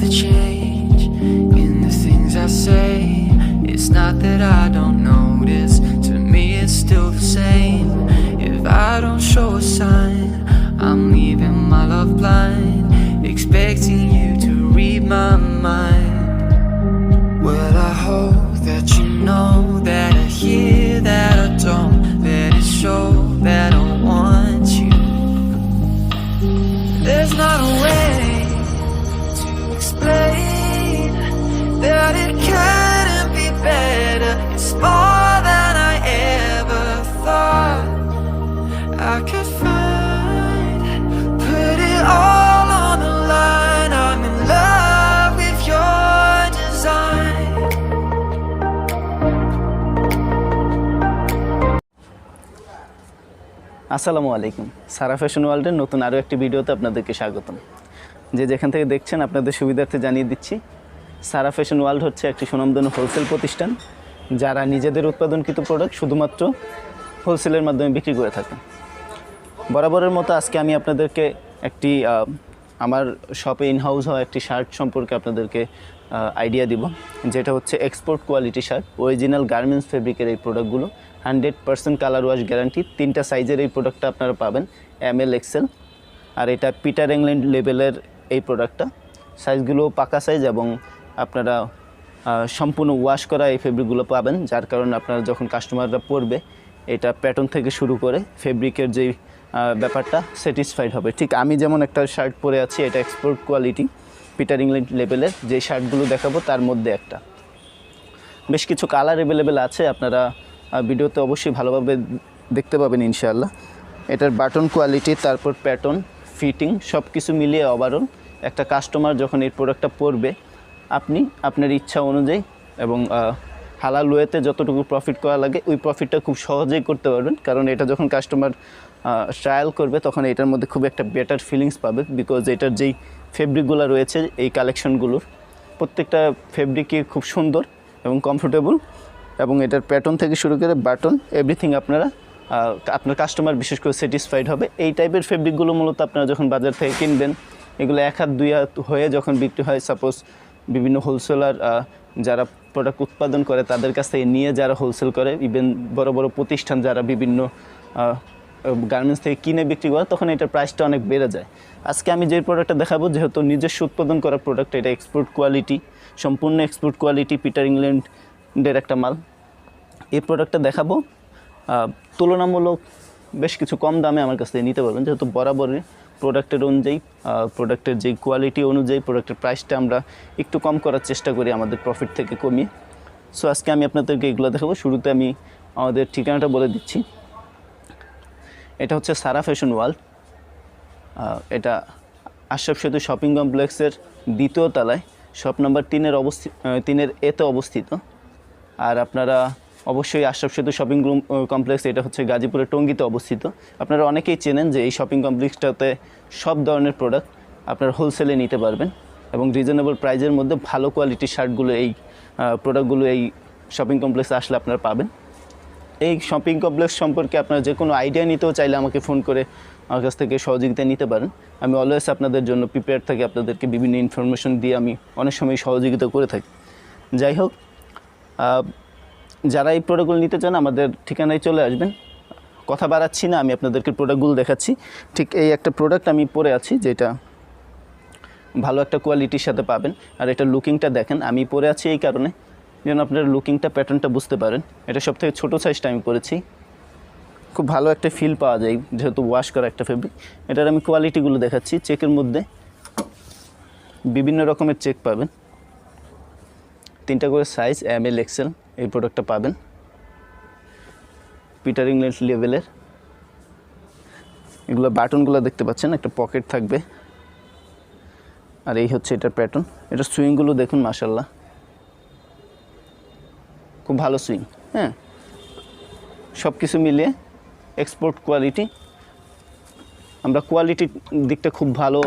the change in the things I say. It's not that I don't notice, to me it's still the same. If I don't show a sign, I'm leaving my love blind, expecting you to read my mind. Well, I hope that you know that I hear that I don't, that it show that I want you. There's not a way to explain that it couldn't be better. It's more than I ever thought I could find. Put it all on the line. I'm in love with your design. আসসালামু আলাইকুম। সারা fashion ওয়ার্ল্ডের নতুন আরও একটি ভিডিওতে আপনাদেরকে স্বাগতম। যেখান থেকে দেখছেন আপনাদের সুবিধার্থে জানিয়ে দিচ্ছি, সারা ফ্যাশন ওয়ার্ল্ড হচ্ছে একটি সুনামধন্য হোলসেল প্রতিষ্ঠান, যারা নিজেদের উৎপাদনকৃত প্রোডাক্ট শুধুমাত্র হোলসেলের মাধ্যমে বিক্রি করে থাকেন। বরাবরের মতো আজকে আমি আপনাদেরকে একটি আমার শপে ইনহাউস হওয়া একটি শার্ট সম্পর্কে আপনাদেরকে আইডিয়া দিব, যেটা হচ্ছে export quality shirt, original garments ফেব্রিকের এই প্রোডাক্টগুলো 100% কালার ওয়াশ গ্যারান্টি। 3টা সাইজের এই প্রোডাক্টটা আপনারা পাবেন, ML XL, আর এটা পিটার ইংল্যান্ড লেভেলের এই প্রোডাক্টটা। সাইজগুলো পাকা সাইজ এবং আপনারা সম্পূর্ণ ওয়াশ করা এই ফেব্রিকগুলো পাবেন, যার কারণে আপনারা যখন কাস্টমাররা পরবে এটা প্যাটার্ন থেকে শুরু করে ফেব্রিকের যেই ব্যাপারটা স্যাটিসফাইড হবে। ঠিক আমি যেমন একটা শার্ট পরে আছি, এটা এক্সপোর্ট কোয়ালিটি পিটার ইংল্যান্ড লেভেলের যে শার্টগুলো দেখাবো তার মধ্যে একটা। বেশ কিছু কালার অ্যাভেলেবেল আছে, আপনারা ভিডিওতে অবশ্যই ভালোভাবে দেখতে পাবেন ইনশাআল্লাহ। এটার বাটন কোয়ালিটি, তারপর প্যাটার্ন, ফিটিং সব কিছু মিলিয়ে ওভারঅল একটা কাস্টমার যখন এই প্রোডাক্টটা পরবে, আপনি আপনার ইচ্ছা অনুযায়ী এবং হালাল ওয়েতে যতটুকু প্রফিট করা লাগে ওই প্রফিটটা খুব সহজেই করতে পারবেন। কারণ এটা যখন কাস্টমার ট্রায়াল করবে তখন এটার মধ্যে খুব একটা বেটার ফিলিংস পাবে, বিকজ এটার যেই ফেব্রিকগুলো রয়েছে এই কালেকশনগুলোর প্রত্যেকটা ফেব্রিকই খুব সুন্দর এবং কমফোর্টেবল, এবং এটার প্যাটার্ন থেকে শুরু করে বাটন এভরিথিং আপনার কাস্টমার বিশেষ করে স্যাটিসফাইড হবে। এই টাইপের ফেব্রিকগুলো মূলত আপনারা যখন বাজার থেকে কিনবেন, এগুলো 1 হাত 2 হাত হয়ে যখন বিক্রি হয়, সাপোজ বিভিন্ন হোলসেলার যারা প্রোডাক্ট উৎপাদন করে তাদের কাছ থেকে নিয়ে যারা হোলসেল করে, ইভেন বড় বড় প্রতিষ্ঠান যারা বিভিন্ন গার্মেন্টস থেকে কিনে বিক্রি করে, তখন এটার প্রাইসটা অনেক বেড়ে যায়। আজকে আমি যে প্রোডাক্টটা দেখাবো, যেহেতু নিজস্ব উৎপাদন করা প্রোডাক্ট, এটা এক্সপোর্ট কোয়ালিটি, সম্পূর্ণ এক্সপোর্ট কোয়ালিটি পিটার ইংল্যান্ডের একটা মাল। এই প্রোডাক্টটা দেখাবো তুলনামূলক বেশ কিছু কম দামে আমার কাছ থেকে নিতে পারবেন, যেহেতু বরাবরই প্রোডাক্টের অনুযায়ী প্রোডাক্টের যে কোয়ালিটি অনুযায়ী প্রোডাক্টের প্রাইসটা আমরা একটু কম করার চেষ্টা করি আমাদের প্রফিট থেকে কমিয়ে। সো আজকে আমি আপনাদেরকে এগুলো দেখাবো। শুরুতে আমি আমাদের ঠিকানাটা বলে দিচ্ছি। এটা হচ্ছে সারা ফ্যাশন ওয়ার্ল্ড, এটা আশরাফ সেতু শপিং কমপ্লেক্সের 2য় তলায় শপ নাম্বার 3-এর এতে অবস্থিত। আর আপনারা অবশ্যই আশরাফ সেতু শপিং কমপ্লেক্স, এটা হচ্ছে গাজীপুরের টঙ্গীতে অবস্থিত। আপনারা অনেকেই চেনেন যে এই শপিং কমপ্লেক্সটাতে সব ধরনের প্রোডাক্ট আপনারা হোলসেলে নিতে পারবেন এবং রিজনেবল প্রাইজের মধ্যে ভালো কোয়ালিটির শার্টগুলো, এই প্রোডাক্টগুলো এই শপিং কমপ্লেক্সে আসলে আপনারা পাবেন। এই শপিং কমপ্লেক্স সম্পর্কে আপনারা যে কোনো আইডিয়া নিতেও চাইলে আমাকে ফোন করে আমার কাছ থেকে সহযোগিতা নিতে পারেন। আমি অলওয়েজ আপনাদের জন্য প্রিপেয়ার থাকি, আপনাদেরকে বিভিন্ন ইনফরমেশন দিয়ে আমি অনেক সময় সহযোগিতা করে থাকি। যাই হোক, যারা এই প্রোডাক্টগুলো নিতে চান আমাদের ঠিকানায় চলে আসবেন। কথা বাড়াচ্ছি না, আমি আপনাদেরকে প্রোডাক্টগুলো দেখাচ্ছি। ঠিক এই একটা প্রোডাক্ট আমি পরে আছি, যেটা ভালো একটা কোয়ালিটির সাথে পাবেন। আর এটা লুকিংটা দেখেন, আমি পরে আছি এই কারণে যেন আপনারা লুকিংটা প্যাটার্নটা বুঝতে পারেন। এটা সবথেকে ছোটো সাইজটা আমি পরেছি, খুব ভালো একটা ফিল পাওয়া যায় যেহেতু ওয়াশ করা একটা ফেব্রিক। এটার আমি কোয়ালিটিগুলো দেখাচ্ছি। চেকের মধ্যে বিভিন্ন রকমের চেক পাবেন, 3টা করে সাইজ, ML XL এই প্রোডাক্টটা পাবেন। পিটার ইংল্যান্ড লেভেলের এগুলো বাটনগুলো দেখতে পাচ্ছেন, একটা পকেট থাকবে। আর এই হচ্ছে এটার প্যাটার্ন। এটার সুইংগুলো দেখুন, মাশাআল্লাহ খুব ভালো সুইং। হ্যাঁ, সব কিছু মিলিয়ে এক্সপোর্ট কোয়ালিটি। আমরা কোয়ালিটির দিকটা খুব ভালো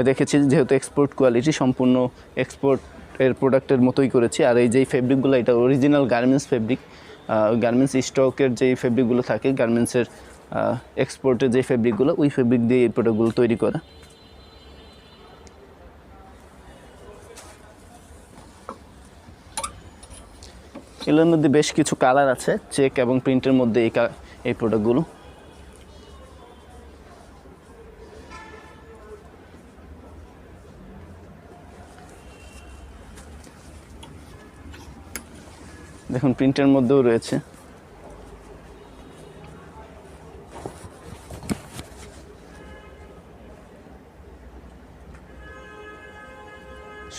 রেখেছি, যেহেতু এক্সপোর্ট কোয়ালিটি, সম্পূর্ণ এক্সপোর্টের প্রোডাক্টের মতোই করেছি। আর এই যেই ফেব্রিকগুলো, এটা অরিজিনাল গার্মেন্টস ফেব্রিক, গার্মেন্টস স্টকের যেই ফেব্রিকগুলো থাকে, গার্মেন্টসের এক্সপোর্টের যে ফেব্রিকগুলো, ওই ফেব্রিক দিয়ে এই প্রোডাক্টগুলো তৈরি করা। এগুলোর মধ্যে বেশ কিছু কালার আছে, চেক এবং প্রিন্টের মধ্যে এই প্রোডাক্টগুলো। দেখুন প্রিন্টের মধ্যেও রয়েছে।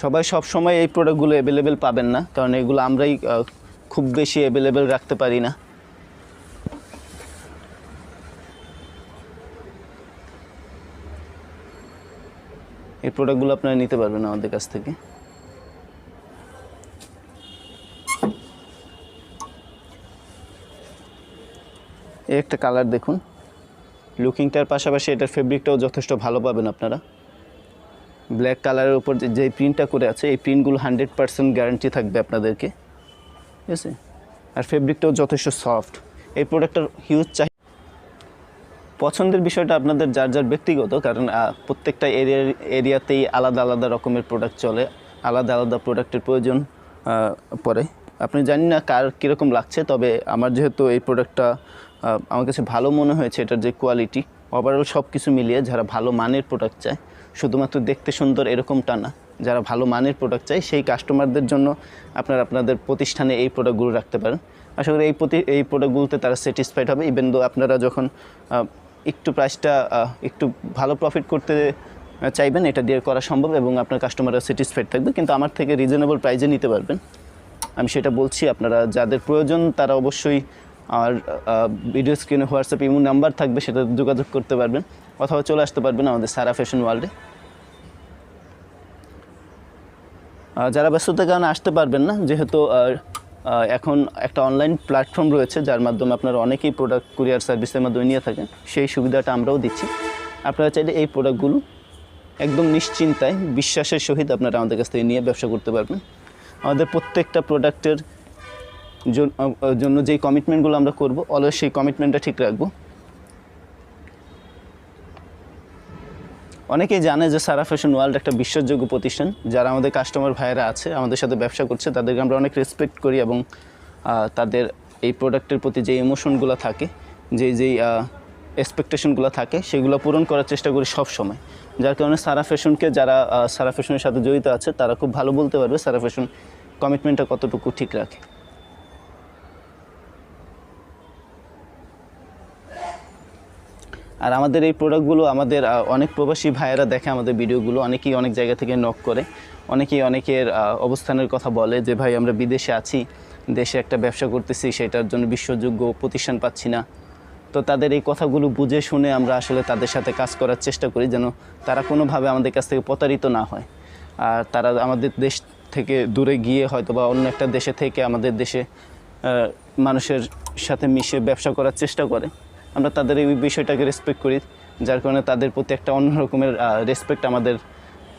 সবাই সব সময় এই প্রোডাক্টগুলো অ্যাভেলেবেল পাবেন না, কারণ এগুলো আমরাই খুব বেশি অ্যাভেলেবেল রাখতে পারি না। এই প্রোডাক্টগুলো আপনারা নিতে পারবেন আমাদের কাছ থেকে। এই একটা কালার দেখুন, লুকিংটার পাশাপাশি এটার ফেব্রিকটাও যথেষ্ট ভালো পাবেন আপনারা। ব্ল্যাক কালারের উপর যে প্রিন্টটা করে আছে, এই প্রিন্টগুলো 100% গ্যারান্টি থাকবে আপনাদেরকে, ঠিক আছে। আর ফেব্রিকটাও যথেষ্ট সফট। এই প্রোডাক্টটার হিউজ পছন্দের বিষয়টা আপনাদের যার যার ব্যক্তিগত, কারণ প্রত্যেকটা এরিয়াতেই আলাদা আলাদা রকমের প্রোডাক্ট চলে, আলাদা আলাদা প্রোডাক্টের প্রয়োজন পড়ে। আপনি জানি না কার কীরকম লাগছে, তবে আমার যেহেতু এই প্রোডাক্টটা আমার কাছে ভালো মনে হয়েছে, এটার যে কোয়ালিটি ওভারঅল সব কিছু মিলিয়ে, যারা ভালো মানের প্রোডাক্ট চায়, শুধুমাত্র দেখতে সুন্দর এরকমটা না, যারা ভালো মানের প্রোডাক্ট চায় সেই কাস্টমারদের জন্য আপনারা আপনাদের প্রতিষ্ঠানে এই প্রোডাক্টগুলো রাখতে পারেন। আশা করি এই প্রোডাক্টগুলোতে তারা স্যাটিসফাইড হবে। ইভেন দো আপনারা যখন একটু প্রাইসটা একটু ভালো প্রফিট করতে চাইবেন, এটা দিয়ে করা সম্ভব এবং আপনার কাস্টমাররা স্যাটিসফাইড থাকবে, কিন্তু আমার থেকে রিজনেবল প্রাইসে নিতে পারবেন, আমি সেটা বলছি। আপনারা যাদের প্রয়োজন তারা অবশ্যই আর ভিডিও স্ক্রিনে হোয়াটসঅ্যাপ ইমো নাম্বার থাকবে, সেটা যোগাযোগ করতে পারবেন, অথবা চলে আসতে পারবেন আমাদের সারা ফ্যাশন ওয়ার্ল্ডে। যারা ব্যস্ততার কারণে আসতে পারবেন না, যেহেতু এখন একটা অনলাইন প্ল্যাটফর্ম রয়েছে যার মাধ্যমে আপনারা অনেকেই প্রোডাক্ট কুরিয়ার সার্ভিসের মাধ্যমে নিয়ে থাকেন, সেই সুবিধাটা আমরাও দিচ্ছি। আপনারা চাইলে এই প্রোডাক্টগুলো একদম নিশ্চিন্তায় বিশ্বাসের সহিত আপনারা আমাদের কাছ থেকে নিয়ে ব্যবসা করতে পারবেন। আমাদের প্রত্যেকটা প্রোডাক্টের জন্য যেই কমিটমেন্টগুলো আমরা করব, অলওয়েজ সেই কমিটমেন্টটা ঠিক রাখবো। অনেকেই জানে যে সারা ফ্যাশন ওয়ার্ল্ড একটা বিশ্বাসযোগ্য প্রতিষ্ঠান। যারা আমাদের কাস্টমার ভাইয়েরা আছে, আমাদের সাথে ব্যবসা করছে, তাদেরকে আমরা অনেক রেসপেক্ট করি এবং তাদের এই প্রোডাক্টের প্রতি যে ইমোশনগুলো থাকে, যেই এক্সপেকটেশনগুলো থাকে, সেগুলো পূরণ করার চেষ্টা করি সব সময়। যার কারণে সারা ফ্যাশনকে যারা সারা ফ্যাশনের সাথে জড়িত আছে, তারা খুব ভালো বলতে পারবে সারা ফ্যাশন কমিটমেন্টটা কতটুকু ঠিক রাখে। আর আমাদের এই প্রোডাক্টগুলো আমাদের অনেক প্রবাসী ভাইয়েরা দেখে আমাদের ভিডিওগুলো, অনেকেই অনেক জায়গা থেকে নক করে, অনেকেই অনেকের অবস্থানের কথা বলে যে ভাই আমরা বিদেশে আছি, দেশে একটা ব্যবসা করতেছি, সেটার জন্য বিশ্বাসযোগ্য প্রতিষ্ঠান পাচ্ছি না। তো তাদের এই কথাগুলো বুঝে শুনে আমরা আসলে তাদের সাথে কাজ করার চেষ্টা করি, যেন তারা কোনোভাবে আমাদের কাছ থেকে প্রতারিত না হয়। আর তারা আমাদের দেশ থেকে দূরে গিয়ে হয়তো বা অন্য একটা দেশে থেকে আমাদের দেশে মানুষের সাথে মিশে ব্যবসা করার চেষ্টা করে, আমরা তাদের এই বিষয়টাকে রেসপেক্ট করি, যার কারণে তাদের প্রতি একটা অন্য রকমের রেসপেক্ট আমাদের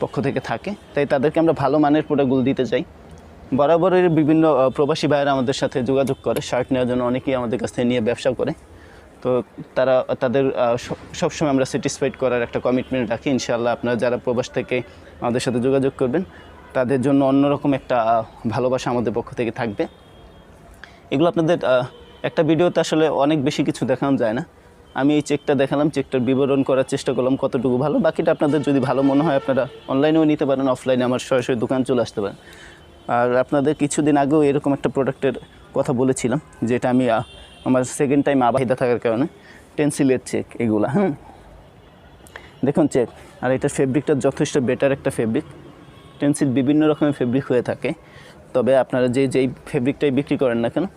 পক্ষ থেকে থাকে। তাই তাদেরকে আমরা ভালো মানের প্রোডাক্টগুলো দিতে চাই। বরাবরের বিভিন্ন প্রবাসী ভাইয়েরা আমাদের সাথে যোগাযোগ করে শার্ট নেওয়ার জন্য, অনেকেই আমাদের কাছ থেকে নিয়ে ব্যবসা করে। তো তাদের সবসময় আমরা স্যাটিসফাইড করার একটা কমিটমেন্ট রাখি। ইনশাআল্লাহ আপনারা যারা প্রবাস থেকে আমাদের সাথে যোগাযোগ করবেন, তাদের জন্য অন্যরকম একটা ভালোবাসা আমাদের পক্ষ থেকে থাকবে। এগুলো আপনাদের একটা ভিডিওতে আসলে অনেক বেশি কিছু দেখানো যায় না। আমি এই চেকটা দেখালাম, চেকটার বিবরণ করার চেষ্টা করলাম কতটুকু ভালো। বাকিটা আপনাদের যদি ভালো মনে হয় আপনারা অনলাইনেও নিতে পারেন, অফলাইনে আমার সরাসরি দোকান চলে আসতে পারেন। আর আপনাদের কিছুদিন আগেও এরকম একটা প্রোডাক্টের কথা বলেছিলাম, যেটা আমি আমার সেকেন্ড টাইম আবাহিদা থাকার কারণে, টেন্সিলের চেক এগুলা। দেখুন চেক, আর এটার ফেব্রিকটা যথেষ্ট বেটার একটা ফেব্রিক। টেন্সিল বিভিন্ন রকমের ফেব্রিক হয়ে থাকে, তবে আপনারা যেই ফেব্রিকটাই বিক্রি করেন না কেন,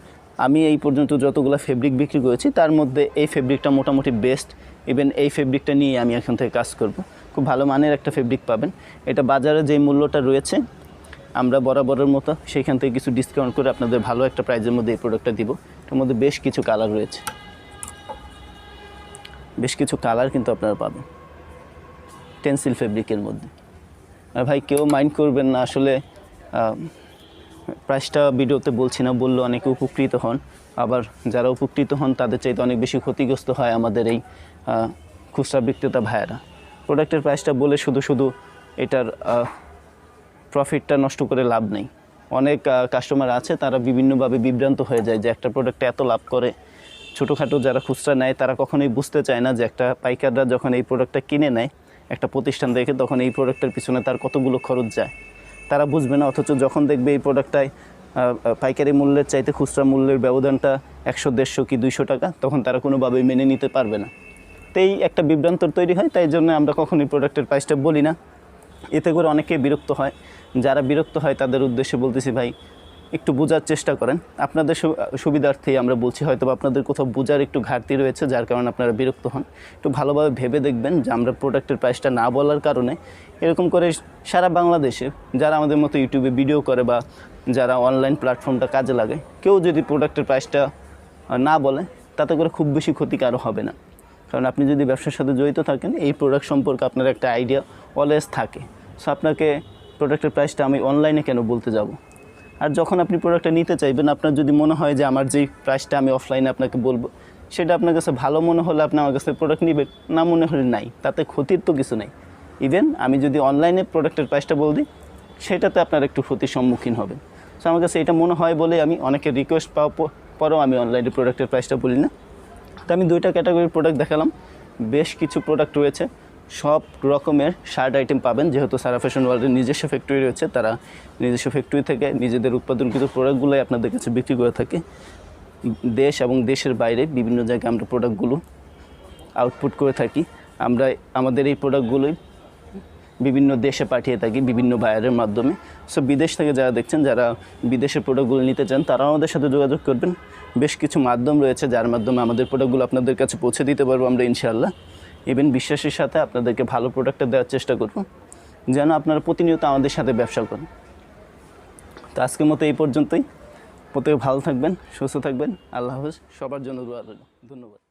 আমি এই পর্যন্ত যতগুলো ফেব্রিক বিক্রি করেছি তার মধ্যে এই ফেব্রিকটা মোটামুটি বেস্ট। ইভেন এই ফেব্রিকটা নিয়ে আমি এখন থেকে কাজ করব। খুব ভালো মানের একটা ফেব্রিক পাবেন। এটা বাজারে যে মূল্যটা রয়েছে, আমরা বরাবরের মতো সেইখান থেকে কিছু ডিসকাউন্ট করে আপনাদের ভালো একটা প্রাইজের মধ্যে এই প্রোডাক্টটা দিব। এটার মধ্যে বেশ কিছু কালার রয়েছে, বেশ কিছু কালার কিন্তু আপনারা পাবেন টেন্সিল ফেব্রিকের মধ্যে। আর ভাই কেউ মাইন্ড করবেন না, আসলে প্রাইসটা ভিডিওতে বলছি না, বললে অনেকে উপকৃত হন, আবার যারা উপকৃত হন তাদের চাইতে অনেক বেশি ক্ষতিগ্রস্ত হয় আমাদের এই খুচরা বিক্রেতা ভাইয়েরা। প্রোডাক্টের প্রাইসটা বলে শুধু এটার প্রফিটটা নষ্ট করে লাভ নেই। অনেক কাস্টমার আছে তারা বিভিন্নভাবে বিভ্রান্ত হয়ে যায় যে একটা প্রোডাক্টে এত লাভ করে। ছোটোখাটো যারা খুচরা নেয় তারা কখনোই বুঝতে চায় না যে একটা পাইকাররা যখন এই প্রোডাক্টটা কিনে নেয় একটা প্রতিষ্ঠান দেখে, তখন এই প্রোডাক্টের পিছনে তার কতগুলো খরচ যায় তারা বুঝবে না। অথচ যখন দেখবে এই প্রোডাক্টটায় পাইকারি মূল্যের চাইতে খুচরা মূল্যের ব্যবধানটা 100, 150 কি 200 টাকা, তখন তারা কোনোভাবেই মেনে নিতে পারবে না। তো এই একটা বিভ্রান্তর তৈরি হয়, তাই জন্য আমরা কখনোই প্রোডাক্টের প্রাইসটা বলি না। এতে করে অনেকেই বিরক্ত হয়। যারা বিরক্ত হয় তাদের উদ্দেশ্যে বলতেছি, ভাই একটু বোঝার চেষ্টা করেন। আপনাদের সুবিধার্থেই আমরা বলছি, হয়তো আপনাদের কোথাও বোঝার একটু ঘাটতি রয়েছে যার কারণে আপনারা বিরক্ত হন। একটু ভালোভাবে ভেবে দেখবেন যে আমরা প্রোডাক্টের প্রাইসটা না বলার কারণে এরকম করে সারা বাংলাদেশে যারা আমাদের মতো ইউটিউবে ভিডিও করে বা যারা অনলাইন প্ল্যাটফর্মটা কাজে লাগে, কেউ যদি প্রোডাক্টের প্রাইসটা না বলে তাতে করে খুব বেশি ক্ষতি কারো হবে না। কারণ আপনি যদি ব্যবসার সাথে জড়িত থাকেন, এই প্রোডাক্ট সম্পর্কে আপনার একটা আইডিয়া অলওয়েজ থাকে। সো আপনাকে প্রোডাক্টের প্রাইসটা আমি অনলাইনে কেন বলতে যাব। আর যখন আপনি প্রোডাক্টটা নিতে চাইবেন, আপনার যদি মনে হয় যে আমার যেই প্রাইসটা আমি অফলাইনে আপনাকে বলবো সেটা আপনার কাছে ভালো মনে হলে আপনি আমার কাছে প্রোডাক্ট নেবেন, না মনে হলে নাই, তাতে ক্ষতির তো কিছু নেই। ইভেন আমি যদি অনলাইনে প্রোডাক্টের প্রাইসটা বল দিই সেটাতে আপনার একটু ক্ষতির সম্মুখীন হবেন। সো আমার কাছে এটা মনে হয় বলে আমি অনেকের রিকোয়েস্ট পাওয়ার পরেও আমি অনলাইনে প্রোডাক্টের প্রাইসটা বলি না। তো আমি 2টা ক্যাটাগরির প্রোডাক্ট দেখালাম। বেশ কিছু প্রোডাক্ট রয়েছে, সব রকমের শার্ট আইটেম পাবেন। যেহেতু সারা ফ্যাশন ওয়ার্ল্ডের নিজস্ব ফ্যাক্টরি রয়েছে, তারা নিজস্ব ফ্যাক্টরি থেকে নিজেদের উৎপাদনকৃত প্রোডাক্টগুলোই আপনাদের কাছে বিক্রি করে থাকে। দেশ এবং দেশের বাইরে বিভিন্ন জায়গায় আমরা প্রোডাক্টগুলো আউটপুট করে থাকি। আমরা আমাদের এই প্রোডাক্টগুলোই বিভিন্ন দেশে পাঠিয়ে থাকি বিভিন্ন বায়ারের মাধ্যমে। সো বিদেশ থেকে যারা দেখছেন, যারা বিদেশের প্রোডাক্টগুলো নিতে চান, তারা আমাদের সাথে যোগাযোগ করবেন। বেশ কিছু মাধ্যম রয়েছে যার মাধ্যমে আমাদের প্রোডাক্টগুলো আপনাদের কাছে পৌঁছে দিতে পারবো আমরা ইনশাআল্লাহ। ইভেন বিশ্বাসের সাথে আপনাদেরকে ভালো প্রোডাক্টটা দেওয়ার চেষ্টা করব, যেন আপনারা প্রতিনিয়ত আমাদের সাথে ব্যবসা করেন। তো আজকের মতো এই পর্যন্তই। প্রত্যেকে ভালো থাকবেন, সুস্থ থাকবেন। আল্লাহ হাফেজ। সবার জন্য দোয়া রইল। ধন্যবাদ।